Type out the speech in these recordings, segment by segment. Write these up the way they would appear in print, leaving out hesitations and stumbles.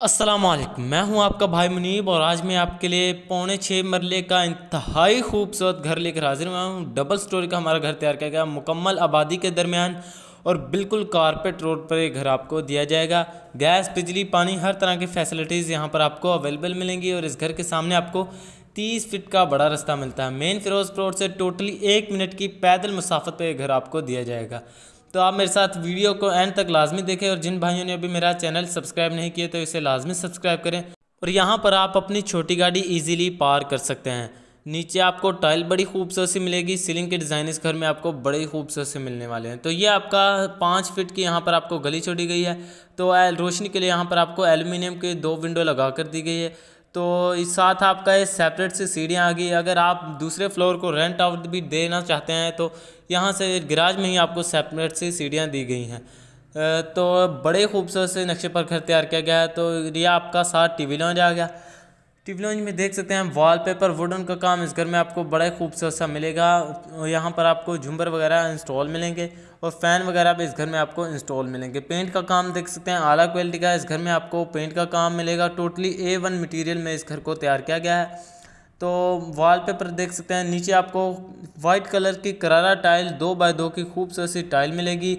अस्सलामुअलैकुम, मैं हूं आपका भाई मुनीब और आज मैं आपके लिए 6.25 मरले का इंतहाई खूबसूरत घर लेकर हाजिर हुआ हूं। डबल स्टोरी का हमारा घर तैयार किया गया, मुकम्मल आबादी के दरमियान और बिल्कुल कारपेट रोड पर ये घर आपको दिया जाएगा। गैस, बिजली, पानी, हर तरह की फैसिलिटीज़ यहां पर आपको अवेलेबल मिलेंगी और इस घर के सामने आपको 30 फीट का बड़ा रास्ता मिलता है। मेन फिरोज रोड से टोटली 1 मिनट की पैदल मुसाफत पर यह घर आपको दिया जाएगा। तो आप मेरे साथ वीडियो को एंड तक लाजमी देखें और जिन भाइयों ने अभी मेरा चैनल सब्सक्राइब नहीं किया तो इसे लाजमी सब्सक्राइब करें। और यहाँ पर आप अपनी छोटी गाड़ी इजीली पार कर सकते हैं। नीचे आपको टाइल बड़ी खूबसूरत सी मिलेगी। सीलिंग के डिज़ाइन इस घर में आपको बड़े खूबसूरत से मिलने वाले हैं। तो ये आपका 5 फीट की यहाँ पर आपको गली छोड़ी गई है। तो रोशनी के लिए यहाँ पर आपको एल्युमिनियम के 2 विंडो लगा कर दी गई है। तो इस साथ आपका ये सेपरेट से सीढ़ियाँ आ गई। अगर आप दूसरे फ्लोर को रेंट आउट भी देना चाहते हैं तो यहाँ से गैराज में ही आपको सेपरेट से सीढ़ियाँ दी गई हैं। तो बड़े खूबसूरत से नक्शे पर घर तैयार किया गया है। तो ये आपका साथ टीवी लॉन्ज आ गया। टीवी लॉन्ज में देख सकते हैं वॉलपेपर वुडन का काम इस घर में आपको बड़ा खूबसूरत सा मिलेगा। यहाँ पर आपको झुंबर वगैरह इंस्टॉल मिलेंगे और फ़ैन वगैरह भी इस घर में आपको इंस्टॉल मिलेंगे। पेंट का काम देख सकते हैं आला क्वालिटी का इस घर में आपको पेंट का काम मिलेगा। टोटली A1 मटेरियल में इस घर को तैयार किया गया है। तो वॉलपेपर देख सकते हैं नीचे आपको वाइट कलर की करारा टाइल 2x2 की खूबसूरत सी टाइल मिलेगी।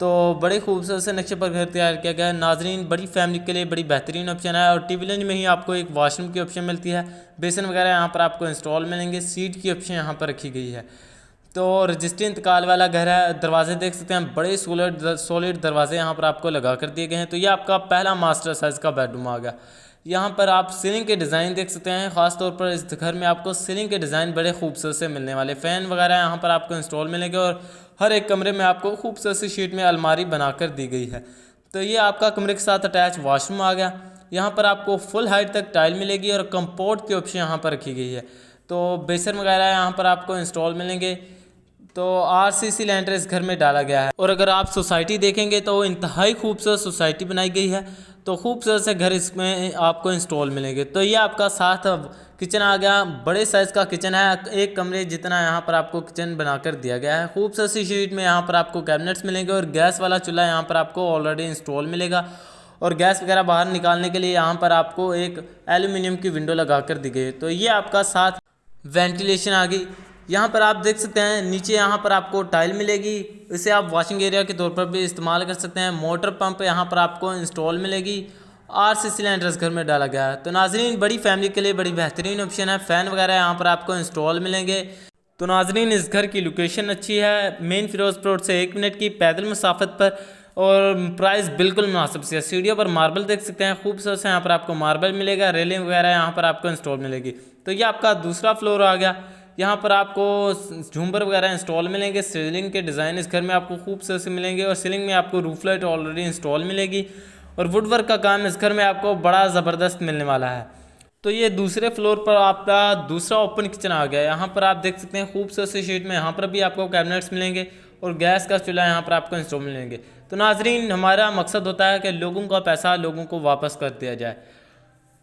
तो बड़े खूबसूरत से नक्शे पर घर तैयार किया गया है। नाजरीन, बड़ी फैमिली के लिए बड़ी बेहतरीन ऑप्शन है। और टीवी लॉन्ज में ही आपको एक वॉशरूम की ऑप्शन मिलती है। बेसन वगैरह यहाँ पर आपको इंस्टॉल मिलेंगे। सीट की ऑप्शन यहाँ पर रखी गई है। तो रजिस्ट्री इंतकाल वाला घर है। दरवाजे देख सकते हैं बड़े सॉलिड दरवाजे यहाँ पर आपको लगा कर दिए गए हैं। तो ये आपका पहला मास्टर साइज़ का बेडरूम आ गया। यहाँ पर आप सीलिंग के डिज़ाइन देख सकते हैं। ख़ास तौर पर इस घर में आपको सीलिंग के डिज़ाइन बड़े खूबसूरत से मिलने वाले। फ़ैन वगैरह यहाँ पर आपको इंस्टॉल मिलेंगे और हर एक कमरे में आपको खूबसूरत सी शीट में अलमारी बनाकर दी गई है। तो ये आपका कमरे के साथ अटैच वॉशरूम आ गया। यहाँ पर आपको फुल हाइट तक टाइल मिलेगी और कंपोर्ट की ऑप्शन यहाँ पर रखी गई है। तो बेसन वगैरह यहाँ पर आपको इंस्टॉल मिलेंगे। तो RCC लैंटर इस घर में डाला गया है। और अगर आप सोसाइटी देखेंगे तो इंतहाई खूबसूरत सोसाइटी बनाई गई है। तो खूबसूरत से घर इसमें आपको इंस्टॉल मिलेंगे। तो ये आपका साथ किचन आ गया। बड़े साइज़ का किचन है, एक कमरे जितना यहाँ पर आपको किचन बनाकर दिया गया है। खूबसूरत सी शीट में यहाँ पर आपको कैबिनेट्स मिलेंगे और गैस वाला चूल्हा यहाँ पर आपको ऑलरेडी इंस्टॉल मिलेगा। और गैस वगैरह बाहर निकालने के लिए यहाँ पर आपको एक एल्यूमिनियम की विंडो लगा कर दी गई है। तो ये आपका साथ वेंटिलेशन आ गई। यहाँ पर आप देख सकते हैं नीचे यहाँ पर आपको टाइल मिलेगी। इसे आप वॉशिंग एरिया के तौर पर भी इस्तेमाल कर सकते हैं। मोटर पंप यहाँ पर आपको इंस्टॉल मिलेगी। RCC सिलेंडर इस घर में डाला गया है। तो नाजरीन, बड़ी फैमिली के लिए बड़ी बेहतरीन ऑप्शन है। फ़ैन वगैरह यहाँ पर आपको इंस्टॉल मिलेंगे। तो नाजरीन, इस घर की लोकेशन अच्छी है। मेन फिरोज रोड से 1 मिनट की पैदल मुसाफत पर और प्राइस बिल्कुल मुनासिब से है। सीढ़ियों पर मार्बल देख सकते हैं खूबसूरत से यहाँ पर आपको मार्बल मिलेगा। रेलिंग वगैरह यहाँ पर आपको इंस्टॉल मिलेगी। तो ये आपका दूसरा फ्लोर आ गया। यहाँ पर आपको झूमर वगैरह इंस्टॉल मिलेंगे। सीलिंग के डिज़ाइन इस घर में आपको खूबसूरत से मिलेंगे और सीलिंग में आपको रूफ लाइट ऑलरेडी इंस्टॉल मिलेगी। और वुडवर्क का काम इस घर में आपको बड़ा ज़बरदस्त मिलने वाला है। तो ये दूसरे फ्लोर पर आपका दूसरा ओपन किचन आ गया। यहाँ पर आप देख सकते हैं खूबसूरत सी शीट में यहाँ पर भी आपको कैबिनेट्स मिलेंगे और गैस का चूल्हा यहाँ पर आपको इंस्टॉल मिलेंगे। तो नाजरीन, हमारा मकसद होता है कि लोगों का पैसा लोगों को वापस कर दिया जाए।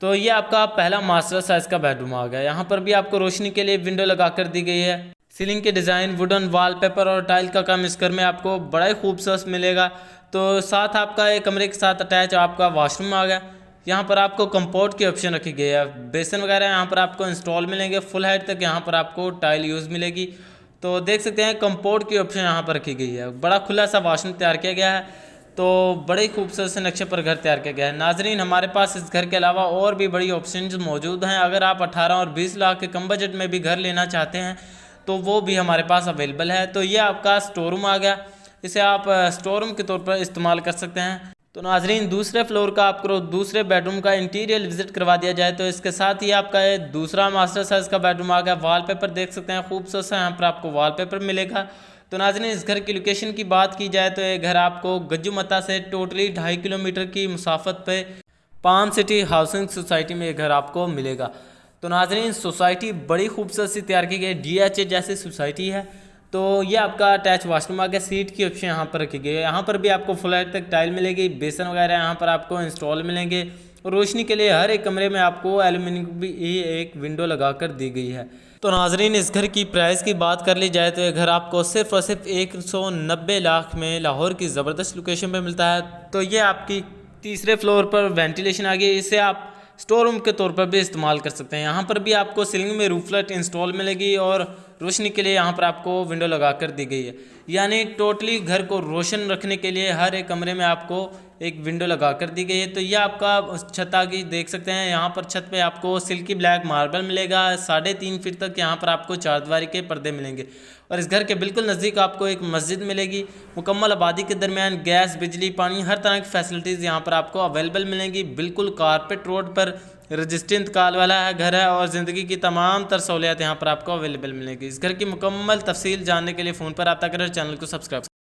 तो ये आपका पहला मास्टर साइज़ का बेडरूम आ गया। यहाँ पर भी आपको रोशनी के लिए विंडो लगा कर दी गई है। सीलिंग के डिज़ाइन, वुडन वॉलपेपर और टाइल का काम इस घर में आपको बड़ा ही खूबसूरत मिलेगा। तो साथ आपका एक कमरे के साथ अटैच आपका वॉशरूम आ गया। यहाँ पर आपको कंपोर्ट की ऑप्शन रखी गई है। बेसन वगैरह यहाँ पर आपको इंस्टॉल मिलेंगे। फुल हाइट तक यहाँ पर आपको टाइल यूज़ मिलेगी। तो देख सकते हैं कंपोर्ट की ऑप्शन यहाँ पर रखी गई है। बड़ा खुला सा वॉशरूम तैयार किया गया है। तो बड़े खूबसूरत से नक्शे पर घर तैयार किया गया है। नाजरीन, हमारे पास इस घर के अलावा और भी बड़ी ऑप्शंस मौजूद हैं। अगर आप 18 और 20 लाख के कम बजट में भी घर लेना चाहते हैं तो वो भी हमारे पास अवेलेबल है। तो ये आपका स्टोर रूम आ गया। इसे आप स्टोर रूम के तौर पर इस्तेमाल कर सकते हैं। तो नाजरीन, दूसरे फ्लोर का आपको दूसरे बेडरूम का इंटीरियर विजिट करवा दिया जाए तो इसके साथ ही आपका ये दूसरा मास्टर साइज़ का बेडरूम आ गया। वॉलपेपर देख सकते हैं खूबसूरत सा यहाँ पर आपको वॉलपेपर मिलेगा। तो नाज़रीन, इस घर की लोकेशन की बात की जाए तो ये घर आपको गज्जू मता से टोटली 2.5 किलोमीटर की मुसाफत पे पाम सिटी हाउसिंग सोसाइटी में ये घर आपको मिलेगा। तो नाज़रीन, सोसाइटी बड़ी खूबसूरत सी तैयार की गई DHA जैसी सोसाइटी है। तो ये आपका अटैच वॉशरूम आ गया। सीट की ऑप्शन यहाँ पर रखी गई है। यहाँ पर भी आपको फुल हाइट तक टाइल मिलेगी। बेसन वगैरह यहाँ पर आपको इंस्टॉल मिलेंगे। रोशनी के लिए हर एक कमरे में आपको एल्यूमिनियम की एक विंडो लगा कर दी गई है। तो नाजरीन, इस घर की प्राइस की बात कर ली जाए तो ये घर आपको सिर्फ और सिर्फ 190 लाख में लाहौर की ज़बरदस्त लोकेशन पे मिलता है। तो ये आपकी तीसरे फ्लोर पर वेंटिलेशन आ गई, इसे आप स्टोर रूम के तौर पर भी इस्तेमाल कर सकते हैं। यहाँ पर भी आपको सीलिंग में रूफ लाइट इंस्टॉल मिलेगी और रोशनी के लिए यहाँ पर आपको विंडो लगा कर दी गई है, यानी टोटली घर को रोशन रखने के लिए हर एक कमरे में आपको एक विंडो लगा कर दी गई है। तो ये आपका छत आगे देख सकते हैं, यहाँ पर छत पे आपको सिल्की ब्लैक मार्बल मिलेगा। 3.5 फीट तक यहाँ पर आपको चारदीवारी के पर्दे मिलेंगे और इस घर के बिल्कुल नज़दीक आपको एक मस्जिद मिलेगी। मुकम्मल आबादी के दरमियान गैस, बिजली, पानी, हर तरह की फैसिलिटीज़ यहाँ पर आपको अवेलेबल मिलेंगी। बिल्कुल कारपेट रोड पर रजिस्ट्री इंतकाल वाला है घर है और ज़िंदगी की तमाम तर सहूलियत यहाँ पर आपको अवेलेबल मिलेगी। इस घर की मुकम्मल तफसील जानने के लिए फ़ोन पर रब्ता करें, चैनल को सब्सक्राइब